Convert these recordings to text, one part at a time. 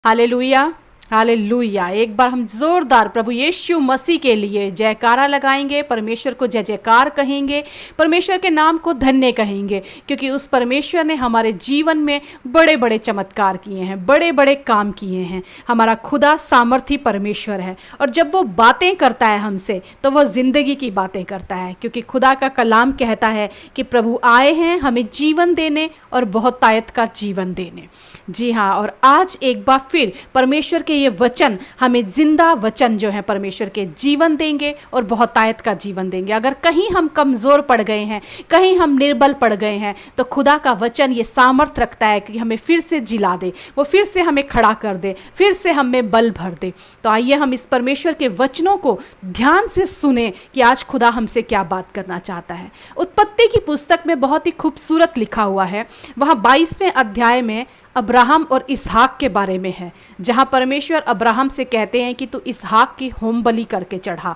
Hallelujah, hallelujah. एक बार हम जोरदार प्रभु यीशु मसीह के लिए जयकारा लगाएंगे, परमेश्वर को जय जयकार कहेंगे, परमेश्वर के नाम को धन्य कहेंगे, क्योंकि उस परमेश्वर ने हमारे जीवन में बड़े बड़े चमत्कार किए हैं, बड़े बड़े काम किए हैं। हमारा खुदा सामर्थी परमेश्वर है, और जब वो बातें करता है हमसे तो वो ज़िंदगी की बातें करता है, क्योंकि खुदा का कलाम कहता है कि प्रभु आए हैं हमें जीवन देने और बहुतायत का जीवन देने। जी हाँ, और आज एक बार फिर परमेश्वर के ये वचन हमें जिंदा वचन जो है परमेश्वर के जीवन देंगे और बहुतायत का जीवन देंगे। अगर कहीं हम कमज़ोर पड़ गए हैं, कहीं हम निर्बल पड़ गए हैं, तो खुदा का वचन ये सामर्थ रखता है कि हमें फिर से जिला दे, वो फिर से हमें खड़ा कर दे, फिर से हमें बल भर दे। तो आइए हम इस परमेश्वर के वचनों को ध्यान से सुने कि आज खुदा हमसे क्या बात करना चाहता है। उत्पत्ति की पुस्तक में बहुत ही खूबसूरत लिखा हुआ है, वहाँ 22वें अध्याय में अब्राहम और इसहाक के बारे में है, जहाँ परमेश्वर अब्राहम से कहते हैं कि तू इसहाक की होम बलि करके चढ़ा।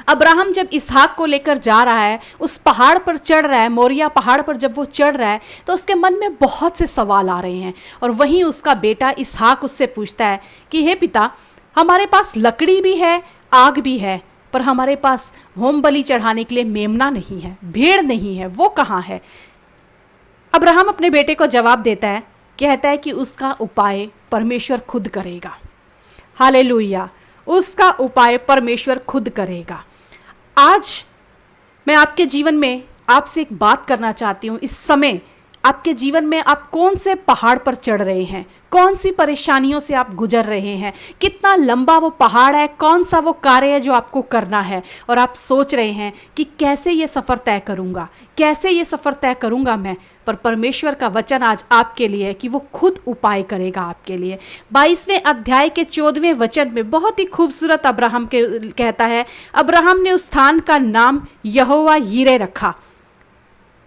अब्राहम जब इसहाक को लेकर जा रहा है, उस पहाड़ पर चढ़ रहा है, मोरिया पहाड़ पर जब वो चढ़ रहा है तो उसके मन में बहुत से सवाल आ रहे हैं। और वहीं उसका बेटा इसहाक उससे पूछता है कि हे पिता, हमारे पास लकड़ी भी है, आग भी है, पर हमारे पास होम बलि चढ़ाने के लिए मेमना नहीं है, भेड़ नहीं है, वो कहाँ है? अब्राहम अपने बेटे को जवाब देता है, कहता है कि उसका उपाय परमेश्वर खुद करेगा। हालेलुया, उसका उपाय परमेश्वर खुद करेगा। आज मैं आपके जीवन में आपसे एक बात करना चाहती हूँ। इस समय आपके जीवन में आप कौन से पहाड़ पर चढ़ रहे हैं, कौन सी परेशानियों से आप गुजर रहे हैं, कितना लंबा वो पहाड़ है, कौन सा वो कार्य है जो आपको करना है, और आप सोच रहे हैं कि कैसे ये सफ़र तय करूँगा, कैसे ये सफ़र तय करूँगा मैं। पर परमेश्वर का वचन आज आपके लिए है कि वो खुद उपाय करेगा आपके लिए। 22वें अध्याय के 14वें वचन में बहुत ही खूबसूरत अब्राहम के कहता है, अब्राहम ने उस स्थान का नाम यहोवा यीरे रखा।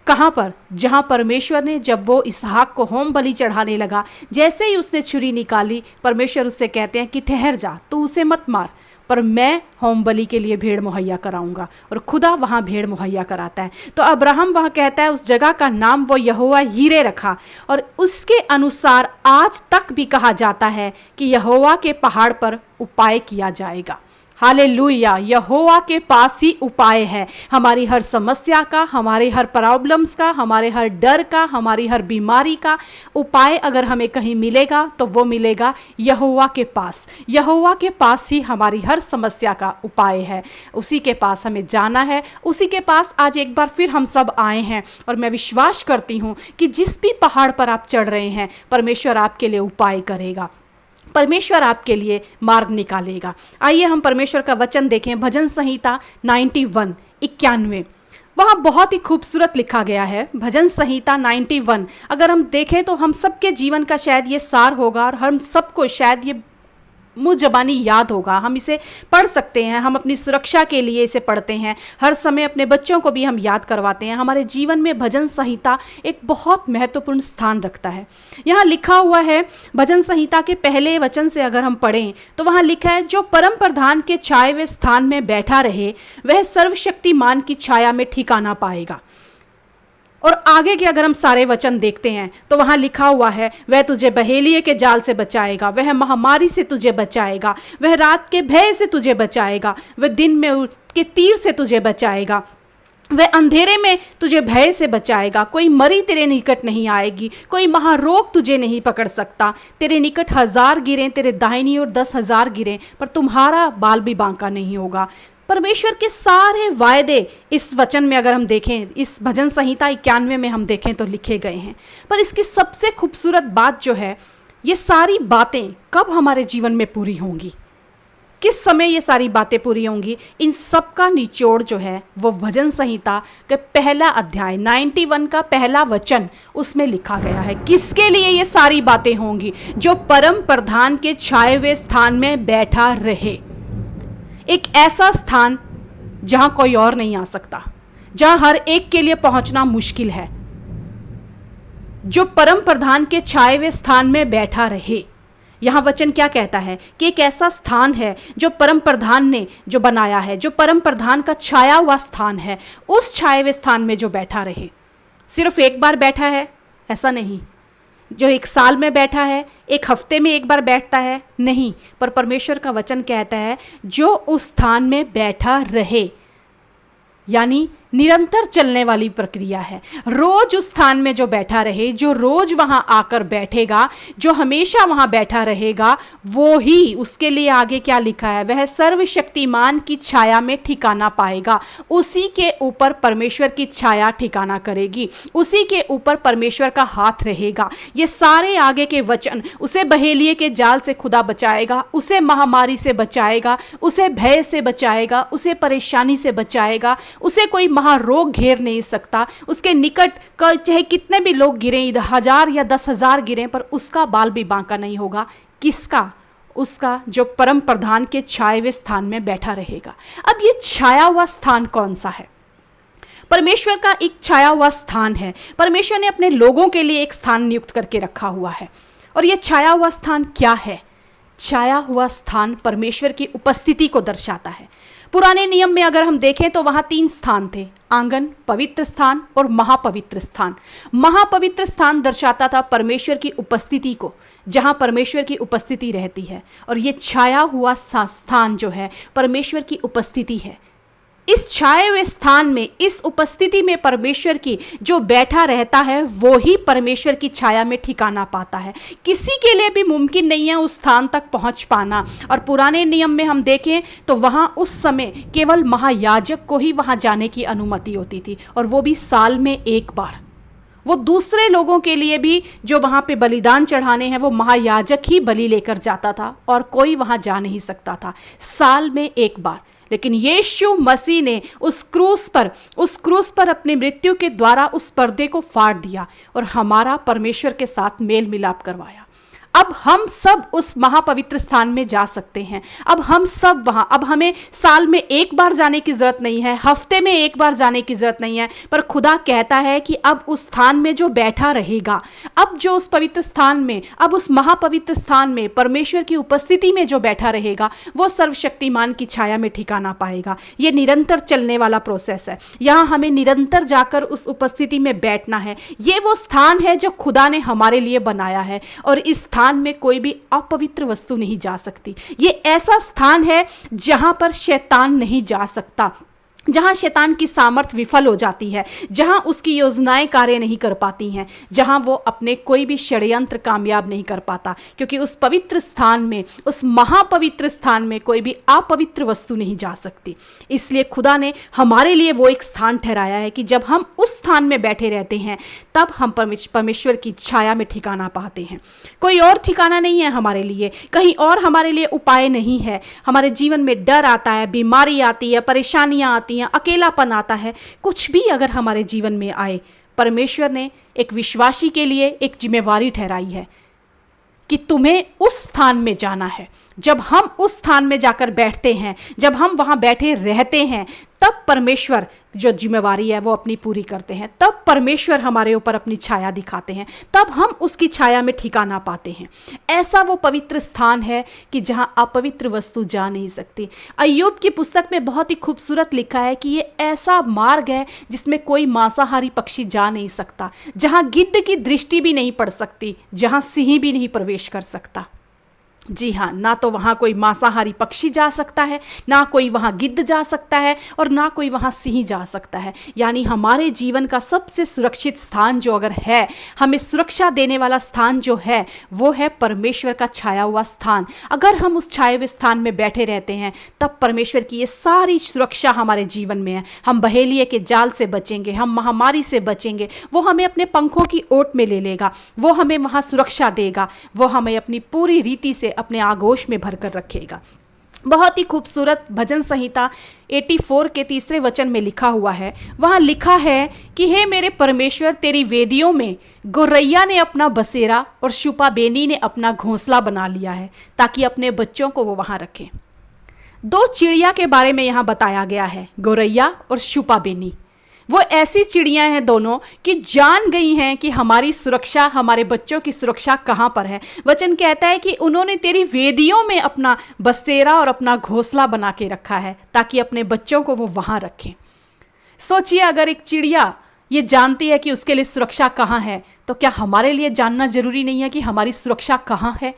कहाँ पर? जहाँ परमेश्वर ने, जब वो इसहाक को होम बलि चढ़ाने लगा, जैसे ही उसने छुरी निकाली, परमेश्वर उससे कहते हैं कि ठहर जा, तू उसे मत मार, पर मैं होम बलि के लिए भेड़ मुहैया कराऊंगा। और खुदा वहाँ भेड़ मुहैया कराता है। तो अब्राहम वहाँ कहता है उस जगह का नाम वो यहोवा यीरे रखा, और उसके अनुसार आज तक भी कहा जाता है कि यहोवा के पहाड़ पर उपाय किया जाएगा। हालेलुया, यहोवा के पास ही उपाय है हमारी हर समस्या का, हमारे हर प्रॉब्लम्स का, हमारे हर डर का, हमारी हर बीमारी का उपाय अगर हमें कहीं मिलेगा तो वो मिलेगा यहोवा के पास। यहोवा के पास ही हमारी हर समस्या का उपाय है, उसी के पास हमें जाना है, उसी के पास आज एक बार फिर हम सब आए हैं। और मैं विश्वास करती हूँ कि जिस भी पहाड़ पर आप चढ़ रहे हैं, परमेश्वर आपके लिए उपाय करेगा, परमेश्वर आपके लिए मार्ग निकालेगा। आइए हम परमेश्वर का वचन देखें। भजन संहिता 91 वहाँ बहुत ही खूबसूरत लिखा गया है। भजन संहिता 91 अगर हम देखें तो हम सबके जीवन का शायद ये सार होगा, और हम सबको शायद ये मुँह ज़बानी याद होगा। हम इसे पढ़ सकते हैं, हम अपनी सुरक्षा के लिए इसे पढ़ते हैं, हर समय अपने बच्चों को भी हम याद करवाते हैं। हमारे जीवन में भजन संहिता एक बहुत महत्वपूर्ण स्थान रखता है। यहाँ लिखा हुआ है, भजन संहिता के पहले वचन से अगर हम पढ़ें तो वहाँ लिखा है, जो परम प्रधान के छाए हुए स्थान में बैठा रहे वह सर्वशक्तिमान की छाया में ठिकाना पाएगा। और आगे के अगर हम सारे वचन देखते हैं तो वहाँ लिखा हुआ है, वह तुझे बहेलिए के जाल से बचाएगा, वह महामारी से तुझे बचाएगा, वह रात के भय से तुझे बचाएगा, वह दिन में के तीर से तुझे बचाएगा, वह अंधेरे में तुझे भय से बचाएगा। कोई मरी तेरे निकट नहीं आएगी, कोई महारोग तुझे नहीं पकड़ सकता। तेरे निकट 1000 गिरें तेरे दाहिनी और 10,000 गिरें, पर तुम्हारा बाल भी बांका नहीं होगा। परमेश्वर के सारे वायदे इस वचन में अगर हम देखें, इस भजन संहिता 91 में हम देखें तो लिखे गए हैं। पर इसकी सबसे खूबसूरत बात जो है, ये सारी बातें कब हमारे जीवन में पूरी होंगी, किस समय ये सारी बातें पूरी होंगी, इन सब का निचोड़ जो है वो भजन संहिता के पहला अध्याय 91 का पहला वचन, उसमें लिखा गया है। किसके लिए ये सारी बातें होंगी? जो परम प्रधान के छाए हुए स्थान में बैठा रहे। एक ऐसा स्थान जहां कोई और नहीं आ सकता, जहां हर एक के लिए पहुंचना मुश्किल है। जो परम प्रधान के छाए हुए स्थान में बैठा रहे, यहाँ वचन क्या कहता है कि एक ऐसा स्थान है जो परम प्रधान ने जो बनाया है, जो परम प्रधान का छाया हुआ स्थान है। उस छाए हुए स्थान में जो बैठा रहे, सिर्फ एक बार बैठा है ऐसा नहीं, जो एक साल में बैठा है, एक हफ्ते में एक बार बैठता है, नहीं, पर परमेश्वर का वचन कहता है जो उस स्थान में बैठा रहे, यानी निरंतर चलने वाली प्रक्रिया है। रोज उस स्थान में जो बैठा रहे, जो रोज वहां आकर बैठेगा, जो हमेशा वहां बैठा रहेगा, वो ही, उसके लिए आगे क्या लिखा है, वह सर्वशक्तिमान की छाया में ठिकाना पाएगा। उसी के ऊपर परमेश्वर की छाया ठिकाना करेगी, उसी के ऊपर परमेश्वर का हाथ रहेगा। ये सारे आगे के वचन, उसे बहेलिए के जाल से खुदा बचाएगा, उसे महामारी से बचाएगा, उसे भय से बचाएगा, उसे परेशानी से बचाएगा, उसे कोई महारोग घेर नहीं सकता। उसके निकट का चाहे कितने भी लोग गिरे, 1000 या 10,000 गिरे, पर उसका बाल भी बांका नहीं होगा। किसका? उसका जो परम प्रधान के छाए हुए स्थान में बैठा रहेगा। अब ये छाया हुआ स्थान कौन सा है? परमेश्वर का एक छाया हुआ स्थान है। परमेश्वर ने अपने लोगों के लिए एक स्थान नियुक्त करके रखा हुआ है। और ये छाया हुआ स्थान क्या है? छाया हुआ स्थान परमेश्वर की उपस्थिति को दर्शाता है। पुराने नियम में अगर हम देखें तो वहाँ 3 स्थान थे, आंगन, पवित्र स्थान और महापवित्र स्थान। महापवित्र स्थान दर्शाता था परमेश्वर की उपस्थिति को, जहाँ परमेश्वर की उपस्थिति रहती है। और ये छाया हुआ स्थान जो है परमेश्वर की उपस्थिति है। इस छाए हुए स्थान में, इस उपस्थिति में परमेश्वर की जो बैठा रहता है वो ही परमेश्वर की छाया में ठिकाना पाता है। किसी के लिए भी मुमकिन नहीं है उस स्थान तक पहुंच पाना। और पुराने नियम में हम देखें तो वहां उस समय केवल महायाजक को ही वहां जाने की अनुमति होती थी, और वो भी साल में एक बार। वो दूसरे लोगों के लिए भी जो वहाँ पे बलिदान चढ़ाने हैं वो महायाजक ही बलि लेकर जाता था, और कोई वहाँ जा नहीं सकता था, साल में एक बार। लेकिन यीशु मसीह ने उस क्रूस पर अपनी मृत्यु के द्वारा उस पर्दे को फाड़ दिया और हमारा परमेश्वर के साथ मेल मिलाप करवाया। अब हम सब उस महापवित्र स्थान में जा सकते हैं। अब हम सब वहां, अब हमें साल में एक बार जाने की जरूरत नहीं है, हफ्ते में एक बार जाने की जरूरत नहीं है, पर खुदा कहता है कि अब उस स्थान में जो बैठा रहेगा, अब जो उस पवित्र स्थान में, अब उस महापवित्र स्थान में परमेश्वर की उपस्थिति में जो बैठा रहेगा वो सर्वशक्तिमान की छाया में ठिकाना पाएगा। ये निरंतर चलने वाला प्रोसेस है। यहाँ हमें निरंतर जाकर उस उपस्थिति में बैठना है। ये वो स्थान है जो खुदा ने हमारे लिए बनाया है, और इस स्थान में कोई भी अपवित्र वस्तु नहीं जा सकती। ये ऐसा स्थान है जहां पर शैतान नहीं जा सकता, जहां शैतान की सामर्थ्य विफल हो जाती है, जहां उसकी योजनाएं कार्य नहीं कर पाती हैं, जहां वो अपने कोई भी षड्यंत्र कामयाब नहीं कर पाता, क्योंकि उस पवित्र स्थान में, उस महापवित्र स्थान में कोई भी अपवित्र वस्तु नहीं जा सकती। इसलिए खुदा ने हमारे लिए वो एक स्थान ठहराया है कि जब हम उस स्थान में बैठे रहते हैं तब हम परमेश्वर की छाया में ठिकाना पाते हैं। कोई और ठिकाना नहीं है हमारे लिए, कहीं और हमारे लिए उपाय नहीं है। हमारे जीवन में डर आता है, बीमारी आती है, परेशानियां आती हैं, अकेलापन आता है, कुछ भी अगर हमारे जीवन में आए, परमेश्वर ने एक विश्वासी के लिए एक जिम्मेवारी ठहराई है कि तुम्हें उस स्थान में जाना है। जब हम उस स्थान में जाकर बैठते हैं, जब हम वहाँ बैठे रहते हैं, तब परमेश्वर जो जिम्मेवारी है वो अपनी पूरी करते हैं। तब परमेश्वर हमारे ऊपर अपनी छाया दिखाते हैं, तब हम उसकी छाया में ठिकाना पाते हैं। ऐसा वो पवित्र स्थान है कि जहाँ अपवित्र वस्तु जा नहीं सकती। अय्यूब की पुस्तक में बहुत ही खूबसूरत लिखा है कि ये ऐसा मार्ग है जिसमें कोई मांसाहारी पक्षी जा नहीं सकता, जहाँ गिद्ध की दृष्टि भी नहीं पड़ सकती, जहाँ सिंह भी नहीं प्रवेश कर सकता। जी हाँ, ना तो वहाँ कोई मांसाहारी पक्षी जा सकता है, ना कोई वहाँ गिद्ध जा सकता है, और ना कोई वहाँ सिंह जा सकता है। यानी हमारे जीवन का सबसे सुरक्षित स्थान जो अगर है, हमें सुरक्षा देने वाला स्थान जो है, वो है परमेश्वर का छाया हुआ स्थान। अगर हम उस छाए हुए स्थान में बैठे रहते हैं तब परमेश्वर की ये सारी सुरक्षा हमारे जीवन में है। हम बहेलिए के जाल से बचेंगे, हम महामारी से बचेंगे, वो हमें अपने पंखों की ओट में ले लेगा, वो हमें वहाँ सुरक्षा देगा, वो हमें अपनी पूरी रीति से अपने आगोश में भरकर रखेगा। बहुत ही खूबसूरत भजन संहिता 84 के 3 वचन में लिखा हुआ है। वहाँ लिखा है कि हे मेरे परमेश्वर, तेरी वेदियों में गौरैया ने अपना बसेरा और शुपा बेनी ने अपना घोंसला बना लिया है, ताकि अपने बच्चों को वो वहाँ रखें। 2 चिड़िया के बारे में यहाँ बताया गया है, गौरैया और शुपा बेनी। वो ऐसी चिड़ियाँ हैं दोनों कि जान गई हैं कि हमारी सुरक्षा, हमारे बच्चों की सुरक्षा कहाँ पर है। वचन कहता है कि उन्होंने तेरी वेदियों में अपना बसेरा और अपना घोंसला बना के रखा है, ताकि अपने बच्चों को वो वहाँ रखें। सोचिए, अगर एक चिड़िया ये जानती है कि उसके लिए सुरक्षा कहाँ है, तो क्या हमारे लिए जानना जरूरी नहीं है कि हमारी सुरक्षा कहाँ है,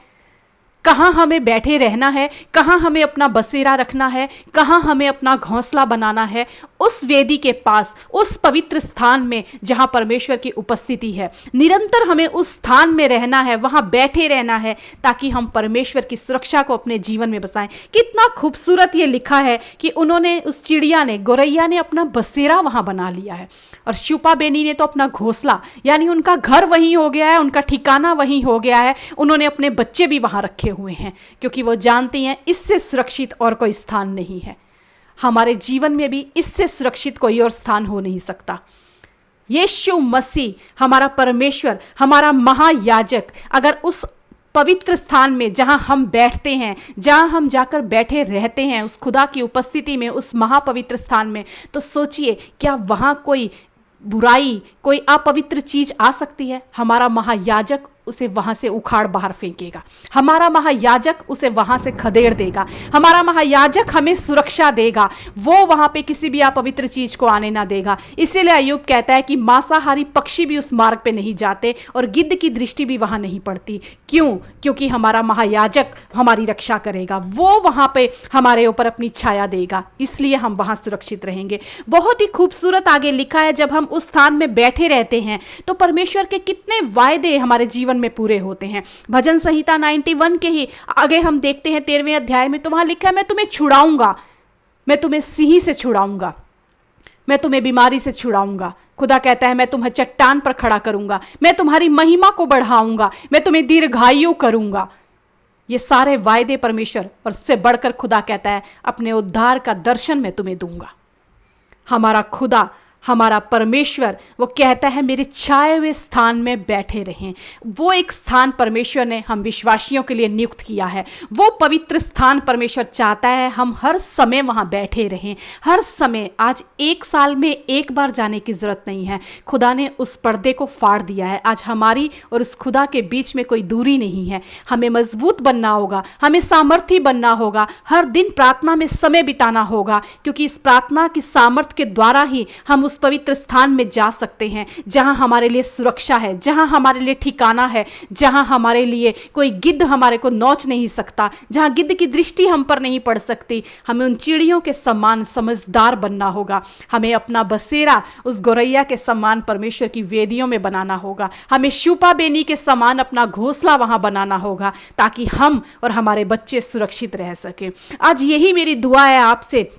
कहाँ हमें बैठे रहना है, कहाँ हमें अपना बसेरा रखना है, कहाँ हमें अपना घोंसला बनाना है? उस वेदी के पास, उस पवित्र स्थान में जहाँ परमेश्वर की उपस्थिति है। निरंतर हमें उस स्थान में रहना है, वहाँ बैठे रहना है, ताकि हम परमेश्वर की सुरक्षा को अपने जीवन में बसाएं। कितना खूबसूरत ये लिखा है कि उन्होंने, उस चिड़िया ने, गौरैया ने अपना बसेरा वहाँ बना लिया है, और शिल्पा बेनी ने तो अपना घोंसला, यानी उनका घर वहीं हो गया है, उनका ठिकाना वहीं हो गया है। उन्होंने अपने बच्चे भी वहाँ रखे हुए हैं, क्योंकि वो जानती हैं इससे सुरक्षित और कोई स्थान नहीं है। हमारे जीवन में भी इससे सुरक्षित कोई और स्थान हो नहीं सकता। यीशु मसीह हमारा परमेश्वर, हमारा महायाजक, अगर उस पवित्र स्थान में जहां हम बैठते हैं, जहां हम जाकर बैठे रहते हैं, उस खुदा की उपस्थिति में, उस महापवित्र स्थान में, तो सोचिए क्या वहां कोई बुराई, कोई अपवित्र चीज आ सकती है? हमारा महायाजक उसे वहां से उखाड़ बाहर फेंकेगा। हमारा महायाजक उसे वहां से खदेड़ देगा। हमारा महायाजक हमें सुरक्षा देगा, वो वहां पे किसी भी अपवित्र चीज को आने ना देगा। इसीलिए अय्यूब कहता है कि मांसाहारी पक्षी भी उस मार्ग पे नहीं जाते और गिद्ध की दृष्टि भी वहां नहीं पड़ती। क्यों? क्योंकि हमारा महायाजक हमारी रक्षा करेगा, वो वहां पे हमारे ऊपर अपनी छाया देगा, इसलिए हम वहां सुरक्षित रहेंगे। बहुत ही खूबसूरत आगे लिखा है, जब हम उस स्थान में बैठे रहते हैं तो परमेश्वर के कितने वायदे हमारे जीवन में पूरे होते हैं। भजन संहिता 91 के ही आगे हम देखते हैं 13वें अध्याय में, तो वहां लिखा है, मैं तुम्हें छुड़ाऊंगा, मैं तुम्हें सिंह से छुड़ाऊंगा, मैं तुम्हें बीमारी से छुड़ाऊंगा। खुदा कहता है मैं तुम्हें चट्टान पर खड़ा करूंगा, मैं तुम्हारी महिमा को बढ़ाऊंगा, मैं तुम्हें दीर्घायु करूंगा। ये सारे वायदे परमेश्वर, और उससे बढ़कर खुदा कहता है अपने उद्धार का दर्शन मैं तुम्हें दूंगा। हमारा खुदा, हमारा परमेश्वर, वो कहता है मेरे छाए हुए स्थान में बैठे रहें। वो एक स्थान परमेश्वर ने हम विश्वासियों के लिए नियुक्त किया है। वो पवित्र स्थान परमेश्वर चाहता है हम हर समय वहाँ बैठे रहें, हर समय। आज एक साल में एक बार जाने की ज़रूरत नहीं है। खुदा ने उस पर्दे को फाड़ दिया है। आज हमारी और उस खुदा के बीच में कोई दूरी नहीं है। हमें मजबूत बनना होगा, हमें सामर्थी बनना होगा, हर दिन प्रार्थना में समय बिताना होगा, क्योंकि इस प्रार्थना की सामर्थ्य के द्वारा ही हम उस पवित्र स्थान में जा सकते हैं, जहां हमारे लिए सुरक्षा है, जहां हमारे लिए ठिकाना है, जहां हमारे लिए कोई गिद्ध हमारे को नोच नहीं सकता, जहां गिद्ध की दृष्टि हम पर नहीं पड़ सकती। हमें उन चिड़ियों के समान समझदार बनना होगा। हमें अपना बसेरा उस गौरैया के समान परमेश्वर की वेदियों में बनाना होगा। हमें शिल्पा बेनी के समान अपना घोंसला वहां बनाना होगा, ताकि हम और हमारे बच्चे सुरक्षित रह सके। आज यही मेरी दुआ है आपसे,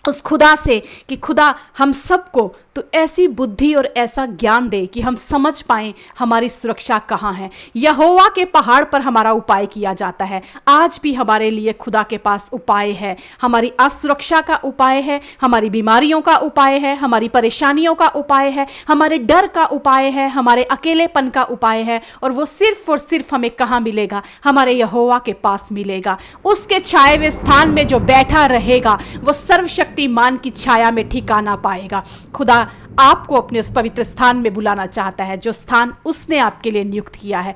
उस खुदा से, कि खुदा हम सबको तो ऐसी बुद्धि और ऐसा ज्ञान दे कि हम समझ पाएं हमारी सुरक्षा कहाँ है। यहोवा के पहाड़ पर हमारा उपाय किया जाता है। आज भी हमारे लिए खुदा के पास उपाय है। हमारी असुरक्षा का उपाय है, हमारी बीमारियों का उपाय है, हमारी परेशानियों का उपाय है, हमारे डर का उपाय है, हमारे अकेलेपन का उपाय है। और वो सिर्फ और सिर्फ हमें कहाँ मिलेगा? हमारे यहोवा के पास मिलेगा। उसके छाए हुए स्थान में जो बैठा रहेगा वो सर्वशक्तिमान की छाया में ठिकाना पाएगा। खुदा आपको अपने उस पवित्र स्थान में बुलाना चाहता है, जो स्थान उसने आपके लिए नियुक्त किया है।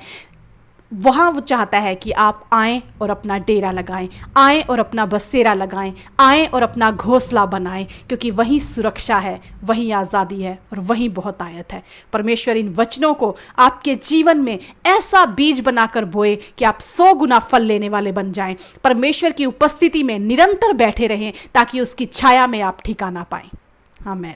वहाँ वो चाहता है कि आप आएं और अपना डेरा लगाएं, आएं और अपना बसेरा लगाएं, आएं और अपना घोंसला बनाएं, क्योंकि वहीं सुरक्षा है, वहीं आज़ादी है और वहीं बहुत आयत है। परमेश्वर इन वचनों को आपके जीवन में ऐसा बीज बनाकर बोए कि आप 100 गुना फल लेने वाले बन जाएं। परमेश्वर की उपस्थिति में निरंतर बैठे रहें, ताकि उसकी छाया में आप ठिकाना पाएं। आमीन।